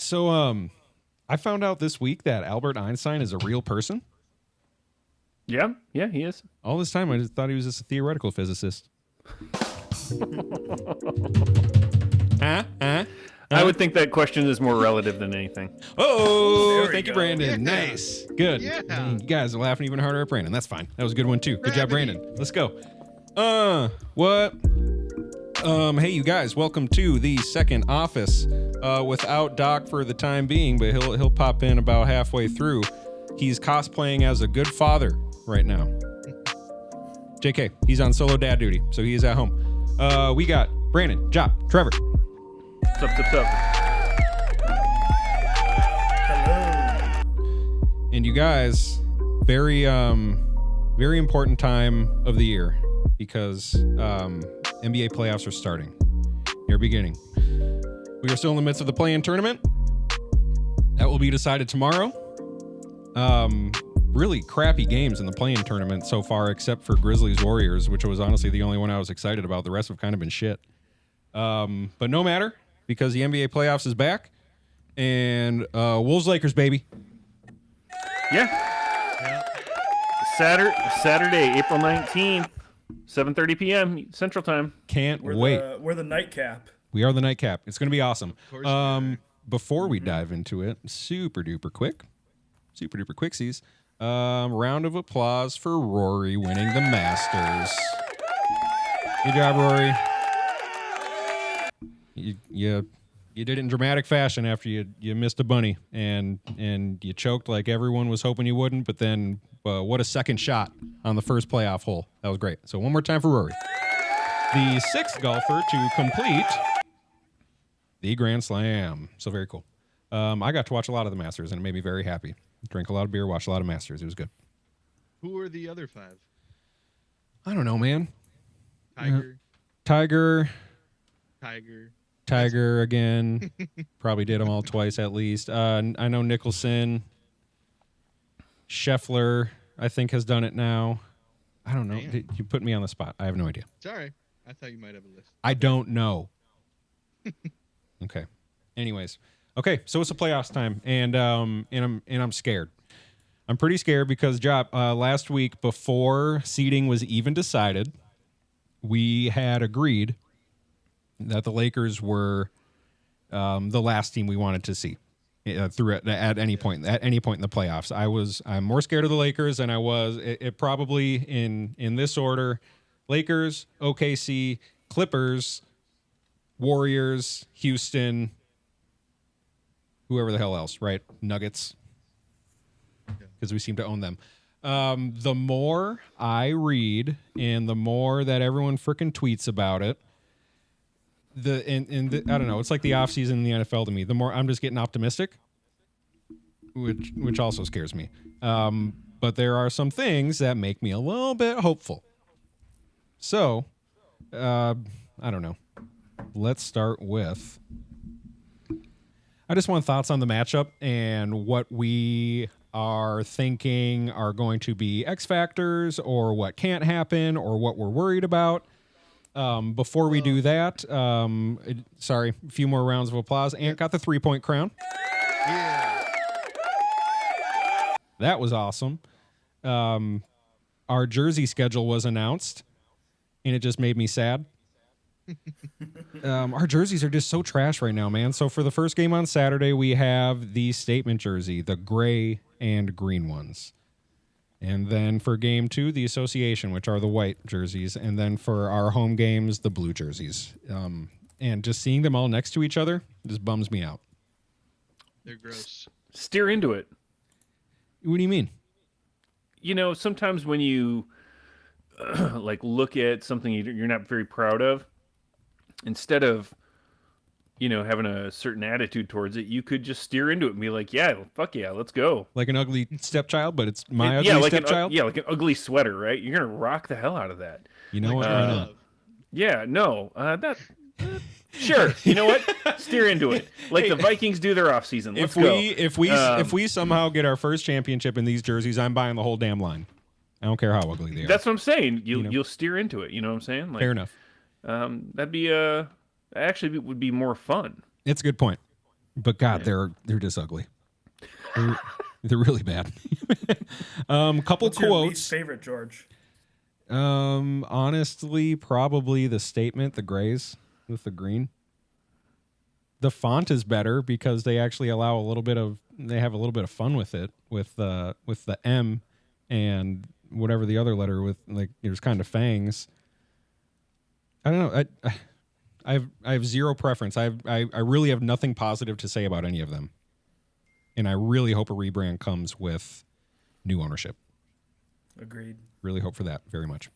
So, I found out this week that Albert Einstein is a real person. Yeah, he is. All this time, I just thought he was just a theoretical physicist. I would think that question is more relative than anything. Oh, thank you, Brandon. Yeah. Nice. Good. Yeah. You guys are laughing even harder at Brandon. That's fine. That was a good one, too. Good job, Brandon. Let's go. What? Hey, you guys, welcome to the second office. Without Doc for the time being, but he'll pop in about halfway through. He's cosplaying as a good father right now. JK, he's on solo dad duty, so he is at home. We got Brandon, Jop, Trevor. Sup. And you guys, very important time of the year because NBA playoffs are starting. They're beginning. We are still in the midst of the play-in tournament. That will be decided tomorrow. Really crappy games in the play-in tournament so far, except for Grizzlies Warriors, which was honestly the only one I was excited about. The rest have kind of been shit. But no matter, because the NBA playoffs is back. And Wolves Lakers, baby. Yeah. Saturday, April 19th, 7:30 p.m. Central Time. Can't wait. We're the nightcap. We are the nightcap. It's going to be awesome. Before we dive into it, super duper quicksies. Round of applause for Rory winning the Masters. Good job, Rory. You did it in dramatic fashion after you missed a bunny and you choked like everyone was hoping you wouldn't. But then, what a second shot on the first playoff hole. That was great. So one more time for Rory, the sixth golfer to complete the Grand Slam. So very cool. I got to watch a lot of the Masters and it made me very happy. Drank a lot of beer, watched a lot of Masters. It was good. Who are the other five? I don't know, man. Tiger. Tiger again. Probably did them all twice at least. I know Nicholson. Scheffler, I think, has done it now. I don't know. You put me on the spot. I have no idea. Sorry. I thought you might have a list. I don't know. Okay. Anyways. Okay, so it's the playoffs time, and I'm scared. I'm pretty scared because last week before seeding was even decided, we had agreed that the Lakers were the last team we wanted to see at any point in the playoffs. I'm more scared of the Lakers than I was. It probably in this order: Lakers, OKC, Clippers, Warriors, Houston. Whoever the hell else, right? Nuggets, because we seem to own them. The more I read and the more that everyone freaking tweets about it, I don't know. It's like the offseason in the NFL to me. The more I'm just getting optimistic, which also scares me. But there are some things that make me a little bit hopeful. So, I don't know. Let's start with... I just want thoughts on the matchup and what we are thinking are going to be X factors or what can't happen or what we're worried about. Before we do that, a few more rounds of applause. Ant got the 3-point crown. Yeah. That was awesome. Our jersey schedule was announced, and it just made me sad. Our jerseys are just so trash right now, man. So for the first game on Saturday, we have the statement jersey, the gray and green ones. And then for game 2, the association, which are the white jerseys. And then for our home games, the blue jerseys. And just seeing them all next to each other just bums me out. They're gross. Steer into it. What do you mean? You know, sometimes when you look at something you're not very proud of, instead of, having a certain attitude towards it, you could just steer into it and be like, yeah, fuck yeah, let's go. Like an ugly stepchild, but it's my ugly stepchild? Like an ugly sweater, right? You're going to rock the hell out of that. You know what? Yeah, no. Sure. You know what? Steer into it. Like the Vikings do their offseason. Let's go. If we somehow get our first championship in these jerseys, I'm buying the whole damn line. I don't care how ugly they are. That's what I'm saying. You'll steer into it. You know what I'm saying? Fair enough. That'd be actually would be more fun. It's a good point. But God, they're just ugly. They're really bad. Couple What's your quotes. least favorite, George? Honestly, probably the statement, the grays with the green. The font is better because they actually allow they have a little bit of fun with it, with the M and whatever the other letter with, like, there's kind of fangs. I don't know. I have zero preference. I really have nothing positive to say about any of them. And I really hope a rebrand comes with new ownership. Agreed. Really hope for that very much.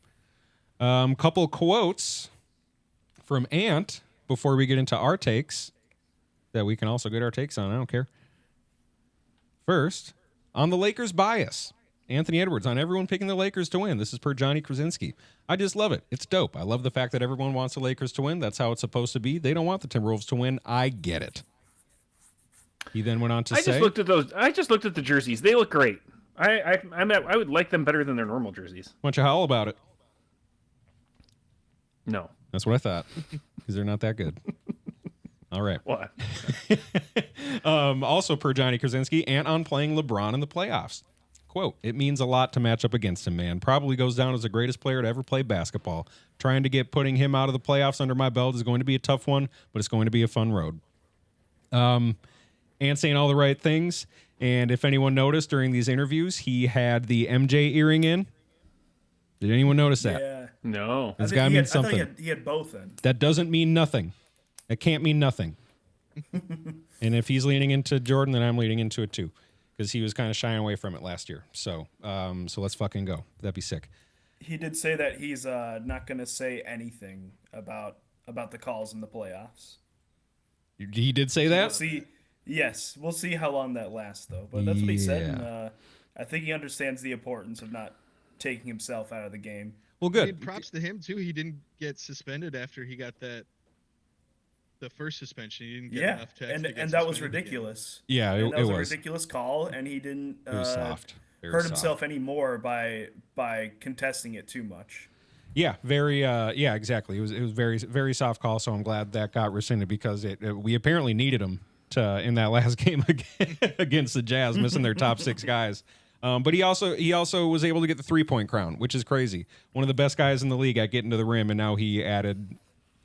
Couple quotes from Ant before we get into our takes that we can also get our takes on. I don't care. First, on the Lakers bias. Anthony Edwards, on everyone picking the Lakers to win. This is per Johnny Krasinski. I just love it. It's dope. I love the fact that everyone wants the Lakers to win. That's how it's supposed to be. They don't want the Timberwolves to win. I get it. He then went on to say, I just looked at the jerseys. They look great. I would like them better than their normal jerseys. why don't you howl about it? No. That's what I thought, because they're not that good. All right. What? Also, per Johnny Krasinski, Ant on playing LeBron in the playoffs. Quote, it means a lot to match up against him, man. Probably goes down as the greatest player to ever play basketball. Trying to get putting him out of the playoffs under my belt is going to be a tough one, but it's going to be a fun road. Ant saying all the right things. And if anyone noticed during these interviews, he had the MJ earring in. Did anyone notice that? Yeah. No. This guy means I thought something. he had both in. That doesn't mean nothing. It can't mean nothing. And if he's leaning into Jordan, then I'm leaning into it too, because he was kind of shying away from it last year. So let's fucking go. That'd be sick. He did say that he's not going to say anything about the calls in the playoffs. He did say We'll that? see. Yes, we'll see how long that lasts, though. But that's what he said. Yeah. And, I think he understands the importance of not taking himself out of the game. Well, I good. mean, props to him too. He didn't get suspended after he got the first suspension. He didn't get Yeah, enough text and to get that was suspended again. ridiculous. Yeah, And it that was a was. ridiculous call, and he didn't It was soft. Very hurt soft. himself anymore by contesting it too much. Yeah, very. Yeah, exactly. It was very, very soft call. So I'm glad that got rescinded, because we apparently needed him in that last game against the Jazz, missing their top 6 guys. But he also was able to get the 3-point crown, which is crazy. One of the best guys in the league at getting to the rim, and now he added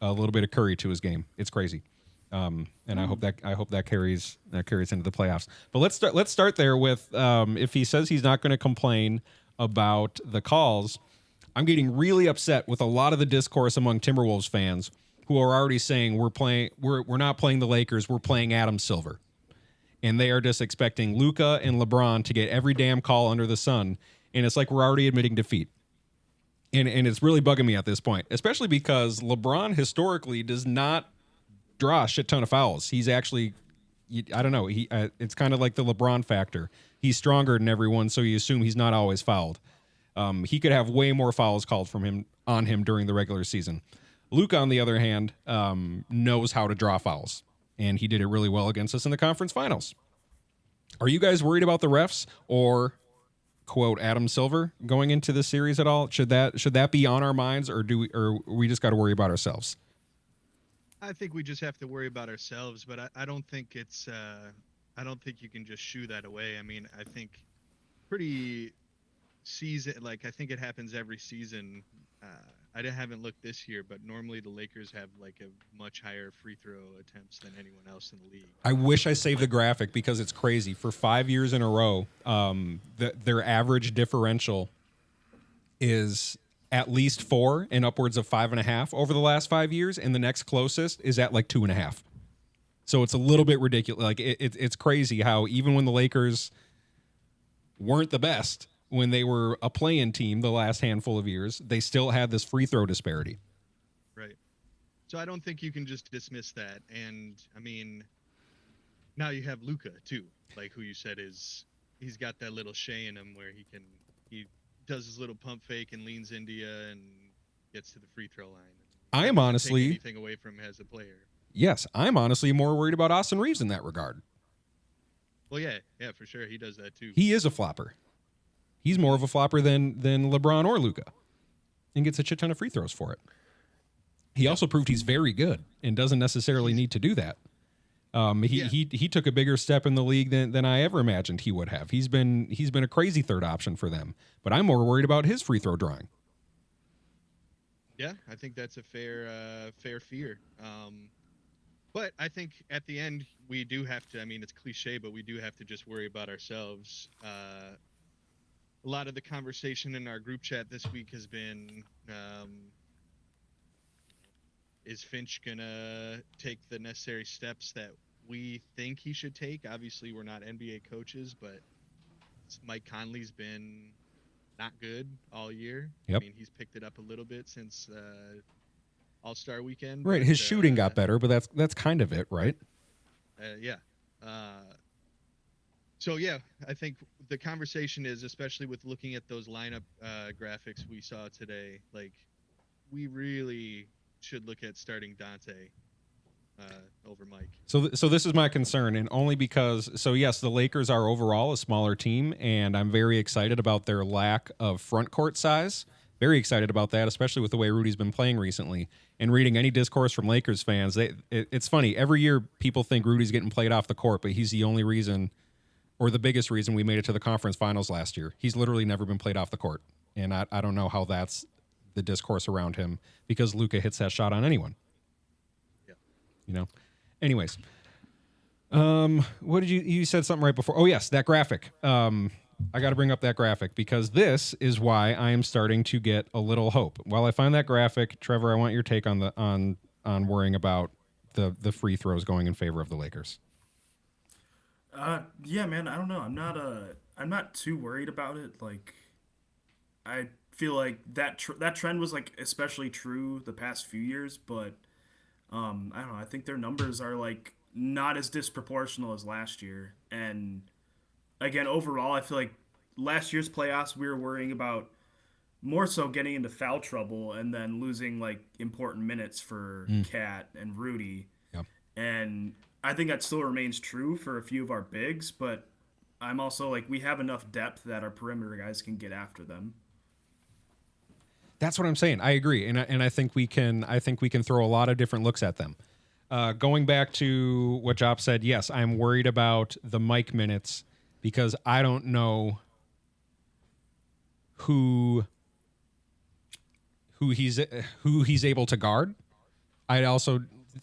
a little bit of Curry to his game. It's crazy. And I hope that carries into the playoffs. But let's start there with if he says he's not going to complain about the calls. I'm getting really upset with a lot of the discourse among Timberwolves fans who are already saying we're not playing the Lakers, we're playing Adam Silver. And they are just expecting Luka and LeBron to get every damn call under the sun. And it's like we're already admitting defeat. And it's really bugging me at this point, especially because LeBron historically does not draw a shit ton of fouls. He's actually, I don't know, it's kind of like the LeBron factor. He's stronger than everyone, so you assume he's not always fouled. He could have way more fouls called on him during the regular season. Luka, on the other hand, knows how to draw fouls, and he did it really well against us in the conference finals. Are you guys worried about the refs or, quote, Adam Silver going into this series at all? Should that be on our minds, or we just got to worry about ourselves? I think we just have to worry about ourselves, but I don't think it's I don't think you can just shoo that away. I mean, I think pretty season, like I think it happens every season. I haven't looked this year, but normally the Lakers have like a much higher free throw attempts than anyone else in the league. I wish I saved the graphic because it's crazy. For 5 years in a row, their average differential is at least 4 and upwards of 5.5 over the last 5 years, and the next closest is at like 2.5. So it's a little bit ridiculous. Like it's crazy how even when the Lakers weren't the best, when they were a play-in team the last handful of years, they still had this free throw disparity. Right. So I don't think you can just dismiss that. And I mean, now you have Luka too, like who you said he's got that little Shea in him where he does his little pump fake and leans into you and gets to the free throw line. I am honestly take anything away from him as a player. Yes, I'm honestly more worried about Austin Reeves in that regard. Well, yeah, for sure, he does that too. He is a flopper. He's more of a flopper than LeBron or Luka, and gets a shit ton of free throws for it. He also proved he's very good and doesn't necessarily need to do that. He took a bigger step in the league than I ever imagined he would have. He's been a crazy third option for them, but I'm more worried about his free throw drawing. Yeah, I think that's a fair fear. But I think at the end we do have to. I mean, it's cliche, but we do have to just worry about ourselves. A lot of the conversation in our group chat this week has been, is Finch gonna take the necessary steps that we think he should take? Obviously, we're not NBA coaches, but Mike Conley's been not good all year. Yep. I mean, he's picked it up a little bit since All-Star weekend. Right, but, his shooting got better, but that's kind of it, right? Yeah. So yeah, I think the conversation is, especially with looking at those lineup graphics we saw today, like we really should look at starting Dante over Mike. So this is my concern, and only because, so yes, the Lakers are overall a smaller team, and I'm very excited about their lack of front court size. Very excited about that, especially with the way Rudy's been playing recently. And reading any discourse from Lakers fans, it's funny. Every year people think Rudy's getting played off the court, but he's the only reason, or the biggest reason, we made it to the conference finals last year. He's literally never been played off the court. And I don't know how that's the discourse around him, because Luka hits that shot on anyone. Yeah. You know? Anyways. What did you said something right before. Oh, yes, that graphic. I got to bring up that graphic, because this is why I am starting to get a little hope. While I find that graphic, Trevor, I want your take on worrying about the free throws going in favor of the Lakers. Yeah, man, I don't know. I'm not too worried about it. Like, I feel like that trend was like especially true the past few years, but I don't know. I think their numbers are like not as disproportional as last year. And again, overall, I feel like last year's playoffs we were worrying about more so getting into foul trouble and then losing like important minutes for Cat and Rudy. Yeah. And I think that still remains true for a few of our bigs, but I'm also like, we have enough depth that our perimeter guys can get after them. That's what I'm saying. I agree, and I think we can throw a lot of different looks at them. Going back to what Job said, yes, I'm worried about the Mike minutes, because I don't know who he's able to guard. I also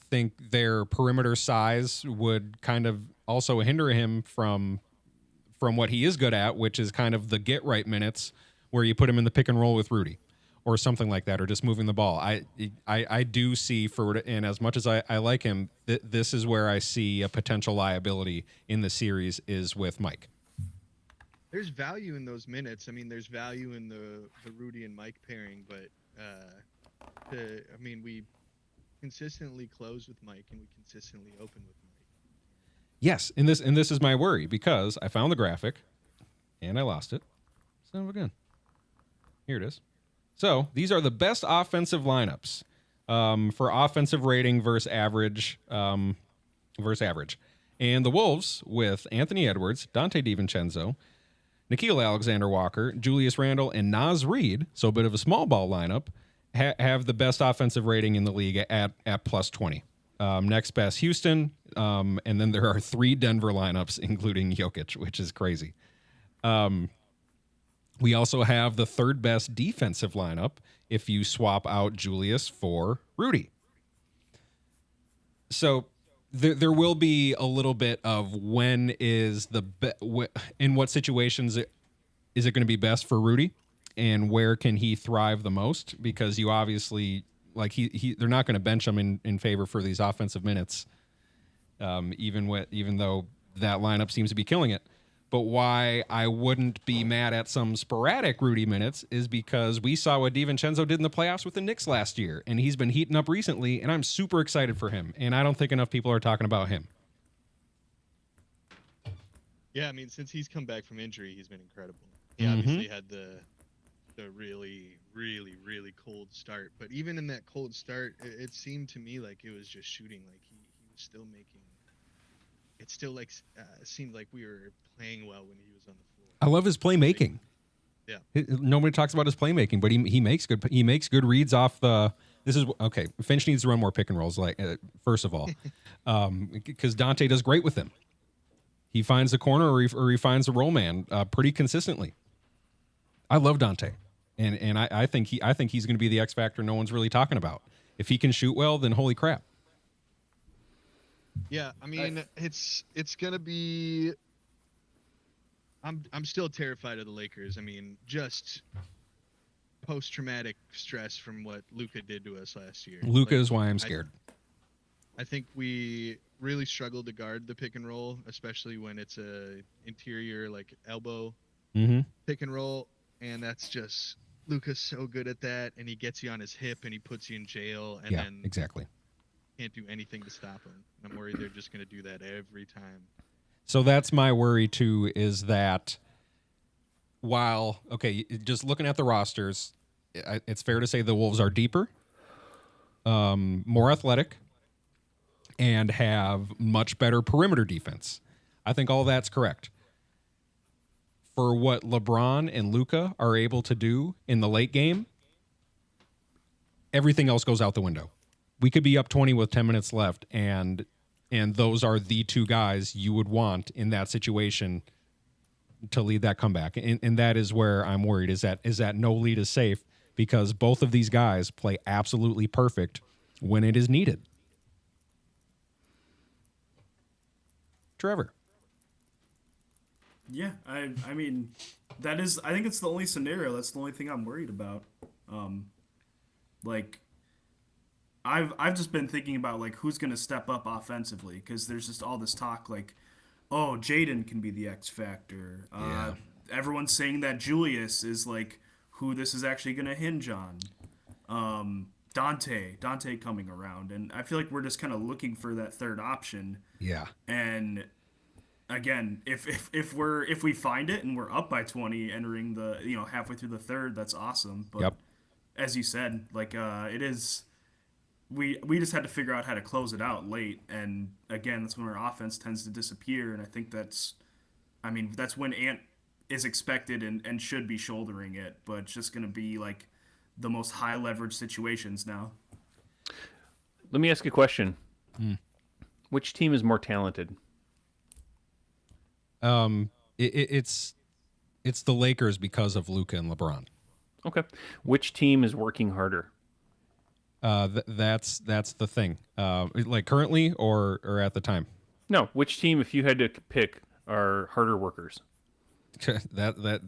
think their perimeter size would kind of also hinder him from what he is good at, which is kind of the get right minutes, where you put him in the pick and roll with Rudy or something like that, or just moving the ball. I do see, and as much as I like him, this is where I see a potential liability in the series is with Mike. There's value in those minutes. I mean, there's value in the Rudy and Mike pairing, but we consistently close with Mike and we consistently open with Mike. Yes, and this is my worry, because I found the graphic and I lost it. Son of a gun. Here it is. So these are the best offensive lineups for offensive rating versus average. And the Wolves, with Anthony Edwards, Dante DiVincenzo, Nickeil Alexander-Walker, Julius Randle, and Naz Reid, so a bit of a small ball lineup, have the best offensive rating in the league at plus 20. Next best, Houston, and then there are 3 Denver lineups, including Jokic, which is crazy. We also have the 3rd best defensive lineup if you swap out Julius for Rudy. So there will be a little bit of when is in what situations is it going to be best for Rudy, and where can he thrive the most, because you obviously, like, they're not going to bench him in favor for these offensive minutes, even though that lineup seems to be killing it. But why I wouldn't be mad at some sporadic Rudy minutes is because we saw what DiVincenzo did in the playoffs with the Knicks last year, and he's been heating up recently, and I'm super excited for him, and I don't think enough people are talking about him. Yeah, I mean, since he's come back from injury, he's been incredible. He obviously had the really, really, really cold start, but even in that cold start, it seemed to me like it was just shooting. Like he was still making. It still like seemed like we were playing well when he was on the floor. I love his playmaking. Yeah. Nobody talks about his playmaking, but he makes good reads off the This is okay. Finch needs to run more pick and rolls. Like first of all, because Dante does great with them. He finds the corner or he finds the roll man pretty consistently. I love Dante, and I think he's going to be the X factor no one's really talking about. If he can shoot well, then holy crap. Yeah, I mean, it's gonna be. I'm still terrified of the Lakers. I mean, just post-traumatic stress from what Luka did to us last year. Luka is why I'm scared. I think we really struggled to guard the pick and roll, especially when it's a interior like elbow pick and roll, and that's just Luka's so good at that, and he gets you on his hip and he puts you in jail, and then exactly can't do anything to stop him. And I'm worried they're just gonna do that every time. So that's my worry too, is that while, just looking at the rosters, it's fair to say the Wolves are deeper, more athletic, and have much better perimeter defense. I think all that's correct. For what LeBron and Luka are able to do in the late game, everything else goes out the window. We could be up 20 with 10 minutes left, and those are the two guys you would want in that situation to lead that comeback. And that is where I'm worried, is that no lead is safe, because both of these guys play absolutely perfect when it is needed. Trevor. Yeah, I mean, I think it's the only scenario. That's the only thing I'm worried about. Like, I've just been thinking about like who's gonna step up offensively, because there's just all this talk like, oh, Jaden can be the X factor. Everyone's saying that Julius is like who this is actually gonna hinge on. Dante coming around, and I feel like we're just kind of looking for that third option. Yeah. And again, if we find it and we're up by 20 entering the halfway through the third, that's awesome. But as you said, like it is. We just had to figure out how to close it out late, and again, that's when our offense tends to disappear, and I think that's when Ant is expected and should be shouldering it, but it's just going to be like the most high leverage situations now. Let me ask you a question. Which team is more talented? It's the Lakers because of Luka and LeBron. Okay. Which team is working harder? That's the thing. Like currently or at the time. No, which team, if you had to pick, are harder workers? that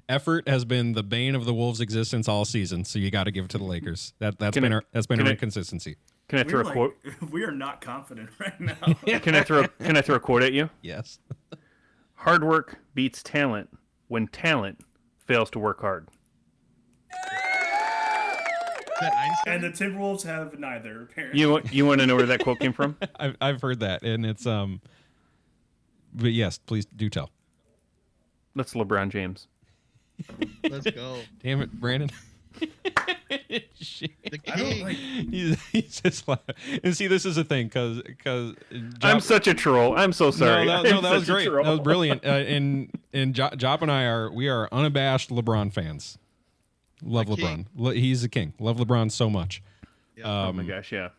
effort has been the bane of the Wolves' existence all season. So you got to give it to the Lakers. That's been our inconsistency. Can I throw a quote? We are not confident right now. Can I throw a quote at you? Yes. Hard work beats talent when talent fails to work hard. And the Timberwolves have neither, apparently. You want to know where that quote came from? I've heard that, and it's but yes, please do tell. That's LeBron James. Let's go. Damn it, Brandon. The king. He's just like, and see, this is a thing because I'm such a troll. I'm so sorry. No, that was great. That was brilliant. And Job and I are unabashed LeBron fans. Love LeBron. He's the king. Love LeBron so much. Yeah. Oh my gosh, yeah.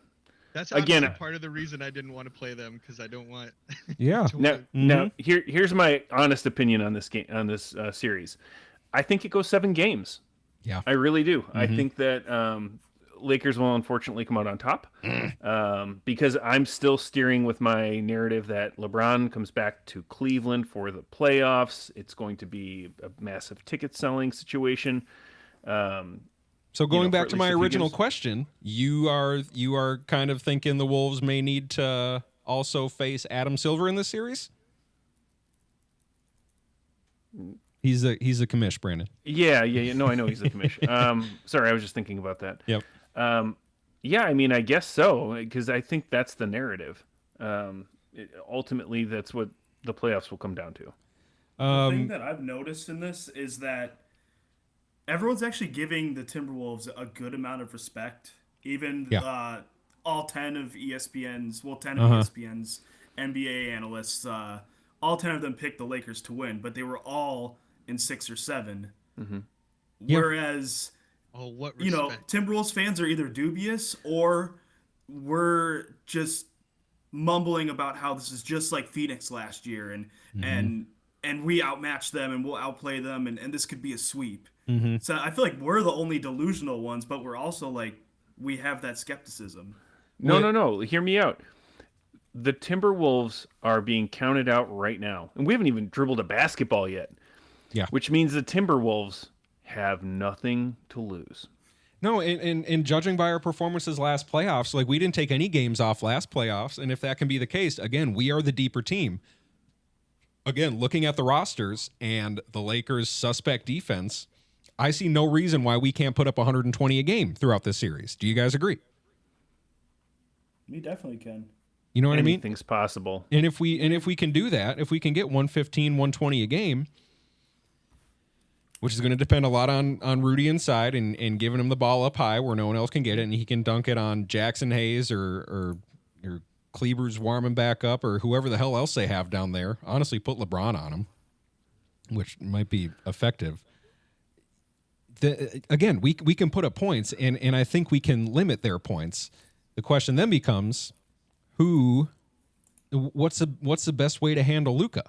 That's honestly part of the reason I didn't want to play them, because I don't want. Yeah. Now here's my honest opinion on this game, on this series. I think it goes 7 games. Yeah, I really do. I think that Lakers will unfortunately come out on top because I'm still steering with my narrative that LeBron comes back to Cleveland for the playoffs. It's going to be a massive ticket selling situation. So going back to my original question, you are kind of thinking the Wolves may need to also face Adam Silver in this series? He's a commish, Brandon. Yeah. No, I know he's a commish. Sorry, I was just thinking about that. Yep. Yeah, I mean, I guess so, because I think that's the narrative. Ultimately, that's what the playoffs will come down to. The thing that I've noticed in this is that everyone's actually giving the Timberwolves a good amount of respect. Even all 10 of ESPN's NBA analysts, all 10 of them picked the Lakers to win, but they were all in 6 or 7. Mm-hmm. Whereas Oh, what you know, respect. Timberwolves fans are either dubious or we're just mumbling about how this is just like Phoenix last year Mm-hmm. and and we outmatch them and we'll outplay them and this could be a sweep. Mm-hmm. So I feel like we're the only delusional ones, but we're also like we have that skepticism. No, no, no. Hear me out. The Timberwolves are being counted out right now, and we haven't even dribbled a basketball yet. Yeah. Which means the Timberwolves have nothing to lose. No, and judging by our performances last playoffs, like we didn't take any games off last playoffs, and if that can be the case, again, we are the deeper team. Again, looking at the rosters and the Lakers' suspect defense, I see no reason why we can't put up 120 a game throughout this series. Do you guys agree? We definitely can. You know what I mean? Anything's possible. And if we can do that, if we can get 115, 120 a game, which is going to depend a lot on Rudy inside and giving him the ball up high where no one else can get it, and he can dunk it on Jackson Hayes or Kleber's warming back up or whoever the hell else they have down there. Honestly, put LeBron on him, which might be effective. Again, we can put up points, and I think we can limit their points. The question then becomes, what's the best way to handle Luka?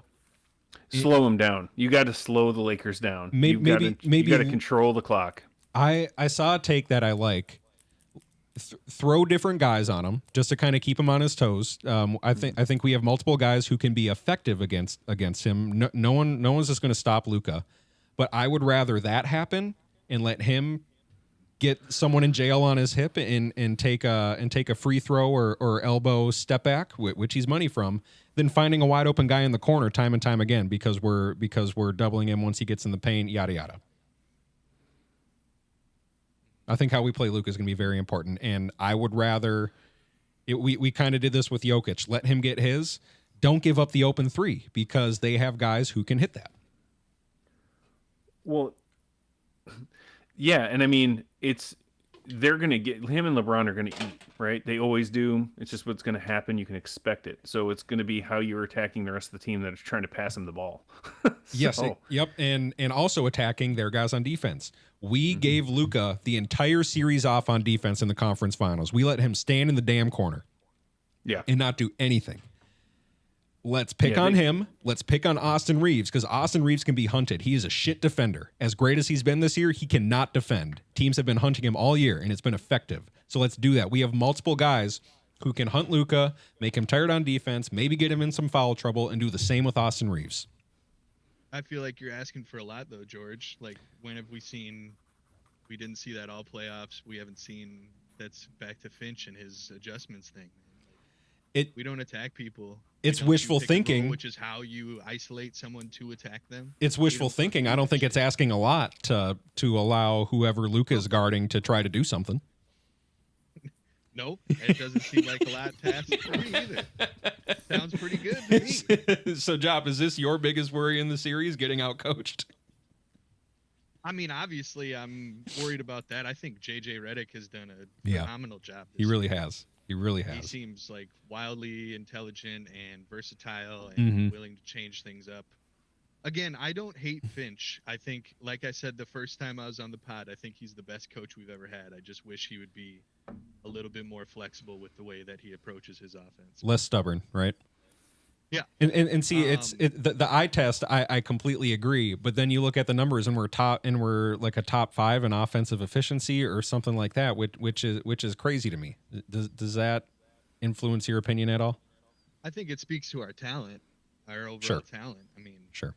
Slow him down. You got to slow the Lakers down. Maybe you got to control the clock. I saw a take that I like. Throw different guys on him just to kind of keep him on his toes. I think we have multiple guys who can be effective against him. No one's just going to stop Luka, but I would rather that happen and let him get someone in jail on his hip and take a free throw or elbow step back, which he's money from, than finding a wide open guy in the corner time and time again because we're doubling him once he gets in the paint, yada yada. I think how we play Luka is going to be very important, and I would rather we kind of did this with Jokic. Let him get his. Don't give up the open three because they have guys who can hit that. Well, yeah, and I mean they're gonna get him and LeBron are gonna eat, right? They always do. It's just what's gonna happen. You can expect it. So it's gonna be how you're attacking the rest of the team that is trying to pass him the ball. Yes, yep, and also attacking their guys on defense. We gave Luka the entire series off on defense in the conference finals. We let him stand in the damn corner, and not do anything. Let's pick on him. Let's pick on Austin Reeves because Austin Reeves can be hunted. He is a shit defender. As great as he's been this year, he cannot defend. Teams have been hunting him all year, and it's been effective. So let's do that. We have multiple guys who can hunt Luka, make him tired on defense, maybe get him in some foul trouble, and do the same with Austin Reeves. I feel like you're asking for a lot, though, George. Like, when have we seen? We didn't see that all playoffs. We haven't seen that's back to Finch and his adjustments thing. We don't attack people. It's wishful thinking, which is how you isolate someone to attack them. It's wishful thinking. I don't think it's asking a lot to allow whoever Luka is guarding to try to do something. Nope, it doesn't seem like a lot to ask for me either. Sounds pretty good to me. So, Job, is this your biggest worry in the series, getting outcoached? I mean, obviously, I'm worried about that. I think J.J. Redick has done a phenomenal job. He really has. He really has. He seems like wildly intelligent and versatile and willing to change things up. Again, I don't hate Finch. I think, like I said the first time I was on the pod, I think he's the best coach we've ever had. I just wish he would be a little bit more flexible with the way that he approaches his offense. Less stubborn, right? Yeah. And see, the eye test. I completely agree. But then you look at the numbers, and we're like a top 5 in offensive efficiency or something like that, which is crazy to me. Does that influence your opinion at all? I think it speaks to our talent, our overall talent. I mean, sure.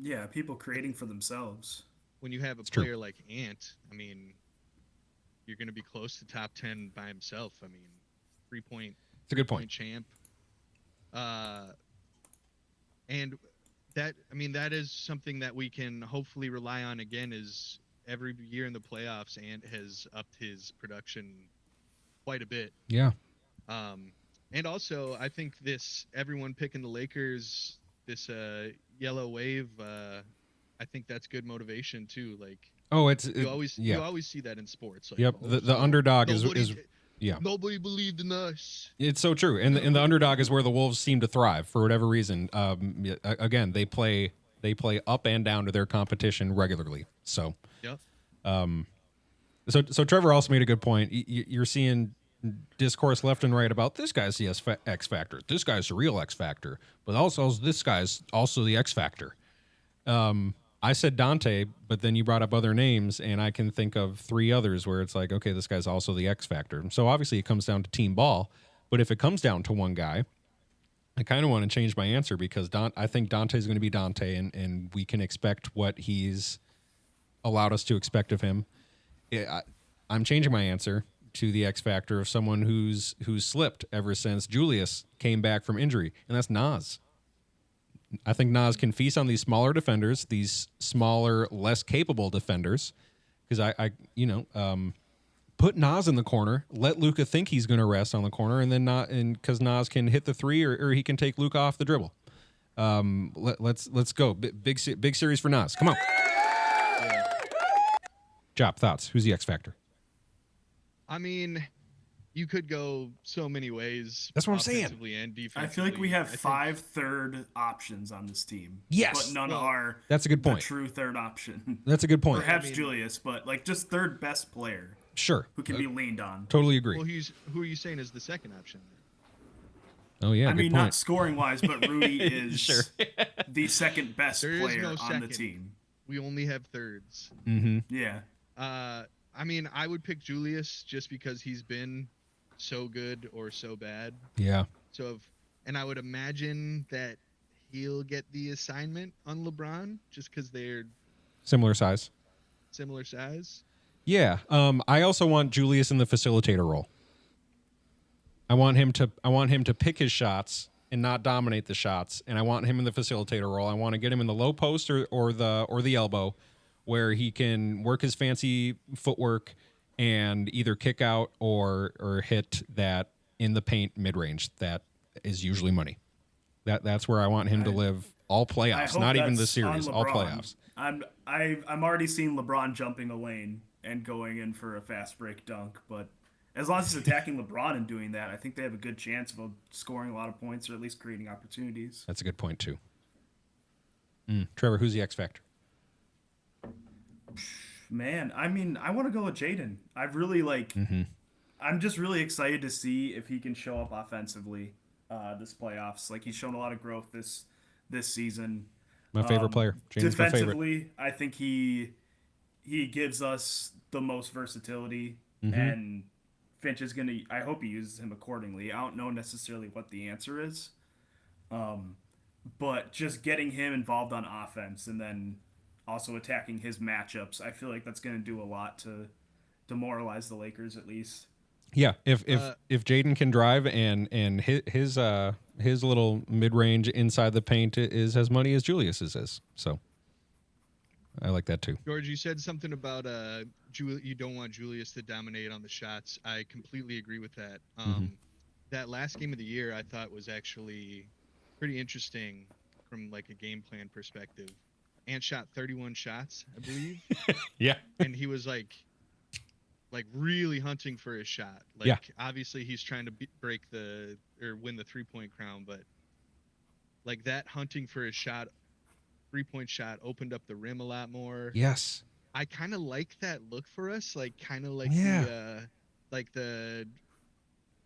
Yeah, people creating for themselves. When you have a player like Ant, I mean, you're going to be close to top 10 by himself. I mean, 3-point. It's a good point. Champ. And that, I mean, that is something that we can hopefully rely on again is every year in the playoffs, Ant has upped his production quite a bit. Yeah. And also I think everyone picking the Lakers, this yellow wave, I think that's good motivation too. Like, you always see that in sports. Like, yep. The underdog is yeah. Nobody believed in us. It's so true. And the underdog is where the Wolves seem to thrive for whatever reason. Again, they play up and down to their competition regularly. So, yep. So Trevor also made a good point. You're seeing discourse left and right about this guy's the X factor. This guy's the real X factor, but also this guy's also the X factor. I said Dante, but then you brought up other names, and I can think of 3 others where it's like, okay, this guy's also the X factor. So obviously it comes down to team ball, but if it comes down to one guy, I kind of want to change my answer because I think Dante's going to be Dante, and we can expect what he's allowed us to expect of him. I'm changing my answer to the X factor of someone who's slipped ever since Julius came back from injury, and that's Nas. I think Nas can feast on these smaller defenders, these smaller, less capable defenders, because put Nas in the corner, let Luka think he's going to rest on the corner, and then because Nas can hit the 3 or he can take Luka off the dribble. Let's go big series for Nas. Come on. Jop, thoughts? Who's the X factor? I mean, you could go so many ways. That's what I'm saying. Offensively and defensively. I feel like we have 5 third options on this team. Yes. But none are that's a good point. The true third option. That's a good point. Perhaps Julius, but like just third best player. Sure. Who can be leaned on. Totally agree. Well, who are you saying is the second option? Oh, yeah. I mean, point. not scoring wise, but Rudy is Sure. the second best There is player no on second. the team. We only have thirds. Mm-hmm. Yeah. I mean, I would pick Julius just because he's been so good or so bad. Yeah. And I would imagine that he'll get the assignment on LeBron just because they're Similar size. Yeah. I also want Julius in the facilitator role. I want him to pick his shots and not dominate the shots, and I want him in the facilitator role. I want to get him in the low post or the elbow, where he can work his fancy footwork and either kick out or hit that in the paint mid range. That is usually money. That's where I want him to live all playoffs, not even the series, all playoffs. I'm already seeing LeBron jumping a lane and going in for a fast break dunk, but as long as he's attacking LeBron and doing that, I think they have a good chance of scoring a lot of points or at least creating opportunities. That's a good point too. Trevor, who's the X factor? Man, I mean, I want to go with Jaden. I really I'm just really excited to see if he can show up offensively this playoffs. Like, he's shown a lot of growth this season. My favorite player. Jaden's my favorite. Defensively, I think he gives us the most versatility, and Finch is gonna. I hope he uses him accordingly. I don't know necessarily what the answer is, but just getting him involved on offense and then also attacking his matchups, I feel like that's going to do a lot to demoralize the Lakers at least. Yeah, if Jaden can drive and his little mid range inside the paint is as money as Julius's is, so I like that too. George, you said something about you don't want Julius to dominate on the shots. I completely agree with that. That last game of the year I thought was actually pretty interesting from like a game plan perspective. Ant shot 31 shots, I believe. Yeah. And he was like really hunting for his shot. Like, yeah. Obviously he's trying to win the 3-point crown, but like that hunting for his shot, 3-point shot opened up the rim a lot more. Yes. I kind of like that look for us, like kind of like the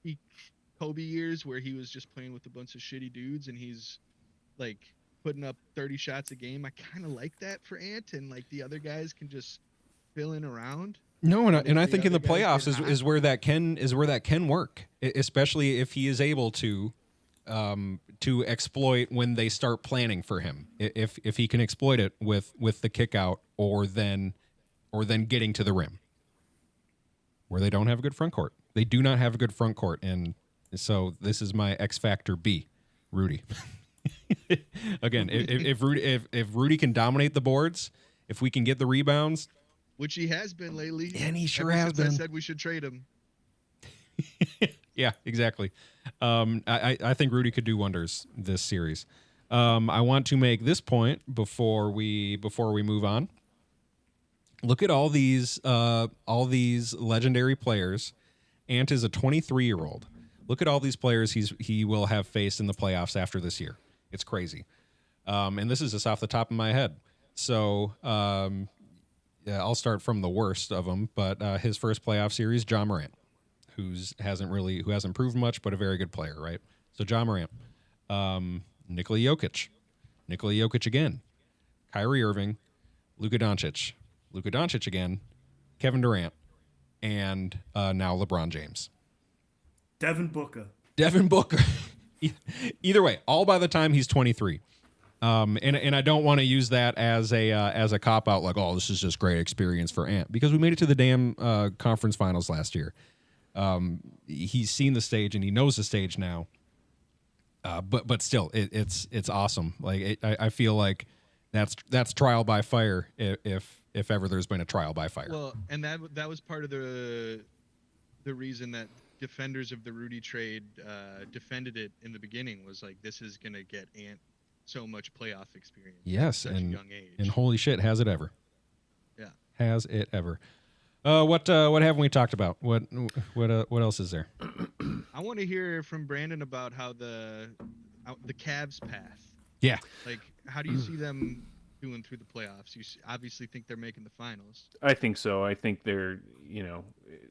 peak Kobe years where he was just playing with a bunch of shitty dudes and he's like putting up 30 shots a game. I kind of like that for Ant, and like the other guys can just fill in around. No, and I think in the playoffs is where that can work, especially if he is able to exploit when they start planning for him. If he can exploit it with the kick out or then getting to the rim, where they don't have a good front court. They do not have a good front court, and so this is my X factor B, Rudy. Again, if Rudy can dominate the boards, if we can get the rebounds, which he has been lately, and he sure has been. I said we should trade him. Yeah, exactly. I think Rudy could do wonders this series. I want to make this point before we move on. Look at all these legendary players. Ant is a 23-year-old. Look at all these players he will have faced in the playoffs after this year. It's crazy. And this is just off the top of my head. So I'll start from the worst of them, but his first playoff series, John Morant, who hasn't proved much, but a very good player, right? So John Morant, Nikola Jokic again, Kyrie Irving, Luka Doncic again, Kevin Durant, and now LeBron James. Devin Booker. Either way, all by the time he's 23. And I don't want to use that as a cop out, like, oh, this is just great experience for Ant, because we made it to the damn conference finals last year. He's seen the stage and he knows the stage now. But still, it's awesome. Like I feel like that's trial by fire if ever there's been a trial by fire. Well, and that was part of the reason that defenders of the Rudy trade defended it in the beginning, was like, this is gonna get Ant so much playoff experience. Yes, at such a young age. And holy shit, has it ever? Yeah. Has it ever? What haven't we talked about? What else is there? I want to hear from Brandon about how the Cavs path. Yeah. Like, how do you see them doing through the playoffs? You obviously think they're making the finals. I think so. I think they're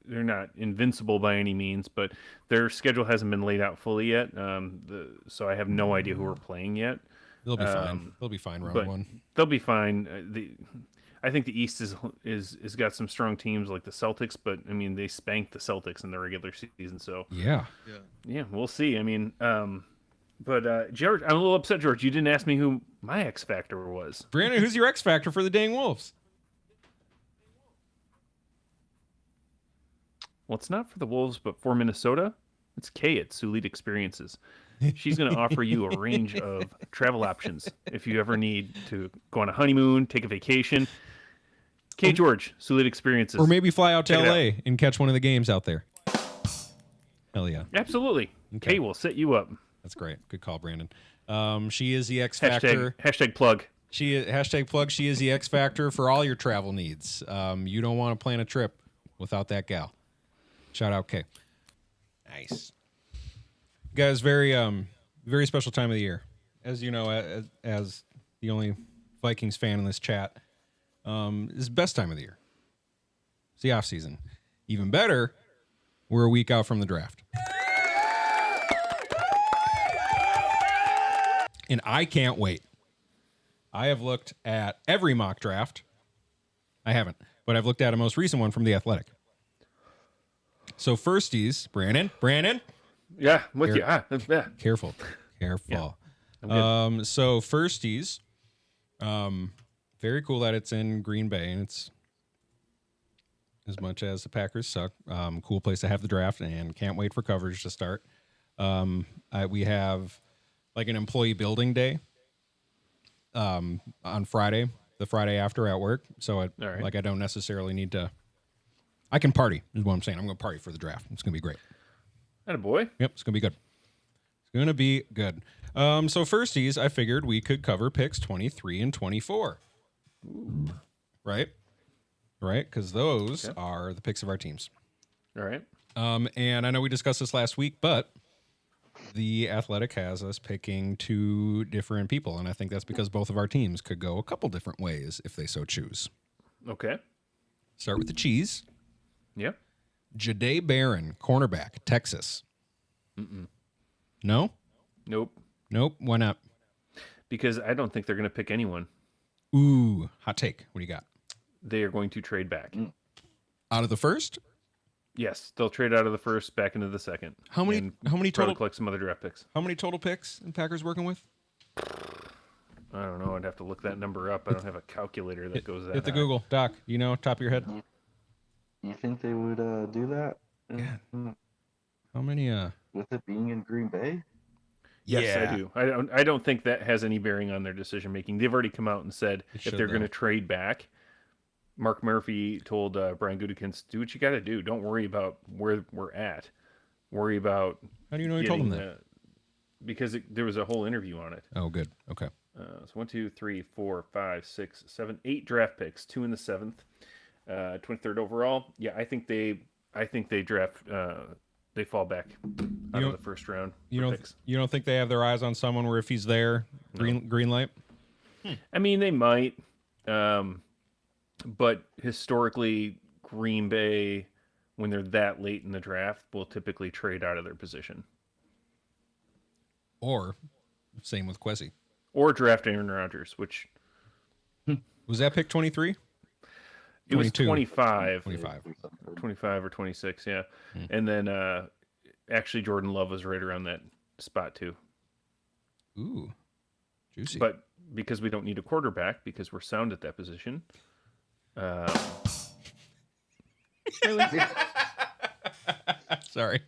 not invincible by any means, but their schedule hasn't been laid out fully yet. So I have no idea who we're playing yet. They'll be fine. They'll be fine round one. They'll be fine. I think the East is got some strong teams like the Celtics, but I mean they spanked the Celtics in the regular season, so yeah, we'll see. I mean, but George, I'm a little upset, George. You didn't ask me who my X factor was. Brandon, who's your X factor for the dang Wolves? Well, it's not for the Wolves, but for Minnesota, it's Kay at Sulit Experiences. She's going to offer you a range of travel options if you ever need to go on a honeymoon, take a vacation. Kay George, Sulit Experiences. Or maybe fly out to LA and catch one of the games out there. Hell yeah. Absolutely. Okay. Kay will set you up. That's great. Good call, Brandon. She is the X factor. Hashtag plug. Hashtag plug. She is the X factor for all your travel needs. You don't want to plan a trip without that gal. Shout out Kay. Nice. Guys, very special time of the year. As you know, as the only Vikings fan in this chat, is the best time of the year. It's the off season. Even better, we're a week out from the draft. And I can't wait. I have looked at every mock draft. I haven't, but I've looked at a most recent one from The Athletic. So firsties, Brandon. Yeah, I'm with you. Yeah. Careful. Yeah, so firsties, very cool that it's in Green Bay, and it's, as much as the Packers suck, cool place to have the draft, and can't wait for coverage to start. We have like an employee building day on Friday, the Friday after at work. So I don't necessarily need to. I can party, is what I'm saying. I'm going to party for the draft. It's going to be great. Attaboy. Yep, it's going to be good. It's going to be good. So firsties, I figured we could cover picks 23 and 24. Ooh. Right? Because those are the picks of our teams. All right. And I know we discussed this last week, but The Athletic has us picking two different people, and I think that's because both of our teams could go a couple different ways if they so choose. Okay. Start with the cheese. Yep. Jahdae Barron, cornerback, Texas. No? Nope. Why not? Because I don't think they're going to pick anyone. Ooh, hot take. What do you got? They are going to trade back. Out of the first? Yes, they'll trade out of the first back into the second. How many total? Collect some other draft picks. How many total picks in Packers working with? I don't know. I'd have to look that number up. I don't have a calculator that goes that. Hit the high. Google Doc. You know, top of your head. You think they would do that? Yeah. How many? With it being in Green Bay? Yes, yeah. I do. I don't think that has any bearing on their decision making. They've already come out and said if they're going to trade back. Mark Murphy told Brian Gutekunst, "Do what you got to do. Don't worry about where we're at. Worry about." How do you know he told him that? Because there was a whole interview on it. Oh, good. Okay. So 1, 2, 3, 4, 5, 6, 7, 8 draft picks, 2 in the 7th, 23rd overall. Yeah, I think they draft. They fall back out of the first round. You don't think they have their eyes on someone where if he's there, green light? I mean, they might. But historically, Green Bay, when they're that late in the draft, will typically trade out of their position Or same with Quezzy. or draft Aaron Rodgers, which Was that pick 23? it was 22. 25. 25. Or 26, yeah. And then actually Jordan Love was right around that spot too. Ooh, juicy. But because we don't need a quarterback because we're sound at that position. Sorry.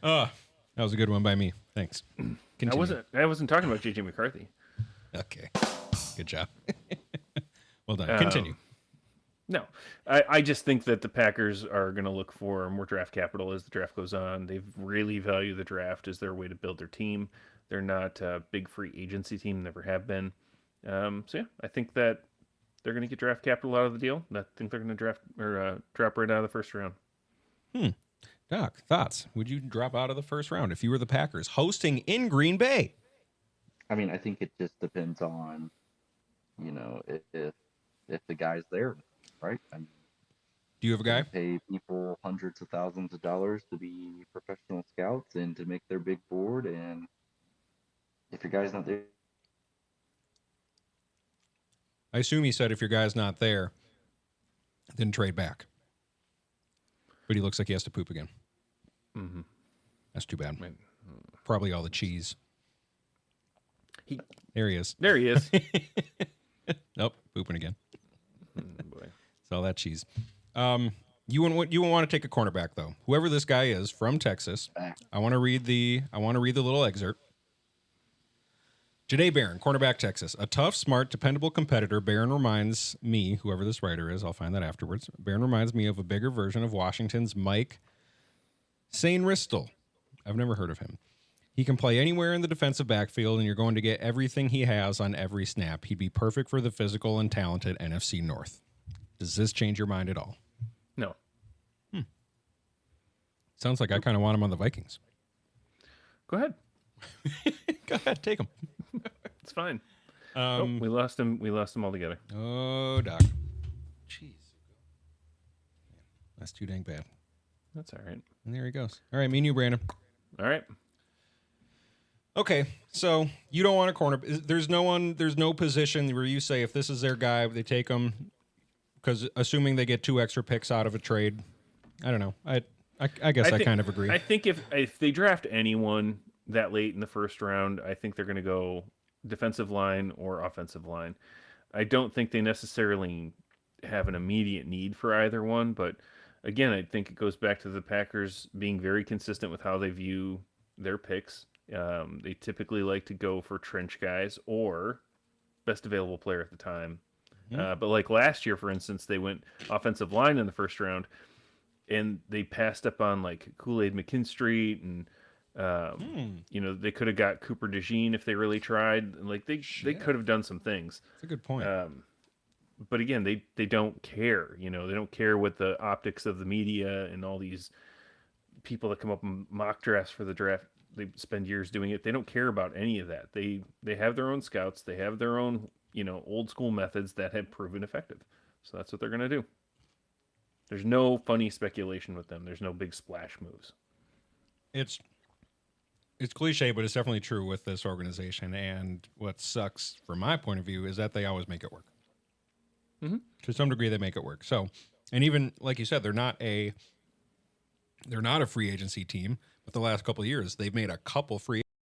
Oh, that was a good one by me. Thanks. Continue. I wasn't talking about JJ McCarthy. Okay. Good job. Well done. Continue. No, I just think that the Packers are going to look for more draft capital as the draft goes on. They really value the draft as their way to build their team. They're not a big free agency team, never have been. So yeah, I think that they're going to get draft capital out of the deal. I think they're going to drop right out of the first round. Doc, thoughts? Would you drop out of the first round if you were the Packers hosting in Green Bay? I mean, I think it just depends on, if the guy's there, right? I mean, Do you have a guy? pay people hundreds of thousands of dollars to be professional scouts and to make their big board, and if your guy's not there, I assume he said if your guy's not there, then trade back. But he looks like he has to poop again. Mm-hmm. That's too bad. Probably all the cheese. There he is. There he is. Nope, pooping again. Boy. It's all that cheese. You won't want to take a cornerback though. Whoever this guy is from Texas, I want to read the little excerpt. Janae Barron, cornerback, Texas. A tough, smart, dependable competitor. Barron reminds me, whoever this writer is, I'll find that afterwards. Barron reminds me of a bigger version of Washington's Mike Sainristil. I've never heard of him. He can play anywhere in the defensive backfield, and you're going to get everything he has on every snap. He'd be perfect for the physical and talented NFC North. Does this change your mind at all? No. Sounds like I kind of want him on the Vikings. Go ahead. Go ahead, take him. It's fine. We lost him. We lost him altogether. Oh, Doc. Jeez. That's too dang bad. That's all right. And there he goes. All right, me and you, Brandon. All right. Okay, so you don't want a corner. There's no position where you say if this is their guy, they take him, because assuming they get 2 extra picks out of a trade. I don't know. I guess I kind of agree. I think if they draft anyone that late in the first round, I think they're going to go defensive line or offensive line. I don't think they necessarily have an immediate need for either one, but again, I think it goes back to the Packers being very consistent with how they view their picks. They typically like to go for trench guys or best available player at the time. But like last year, for instance, they went offensive line in the first round, and they passed up on like Kool-Aid McKinstry, and they could have got Cooper DeJean if they really tried. Like they could have done some things. That's a good point. But again, they don't care. They don't care what the optics of the media and all these people that come up and mock drafts for the draft. They spend years doing it. They don't care about any of that. They have their own scouts. They have their own old school methods that have proven effective. So that's what they're going to do. There's no funny speculation with them. There's no big splash moves. It's cliche, but it's definitely true with this organization. And what sucks from my point of view is that they always make it work. Mm-hmm. To some degree, they make it work. So, and even like you said, they're not a free agency team. But the last couple of years, they've made a couple free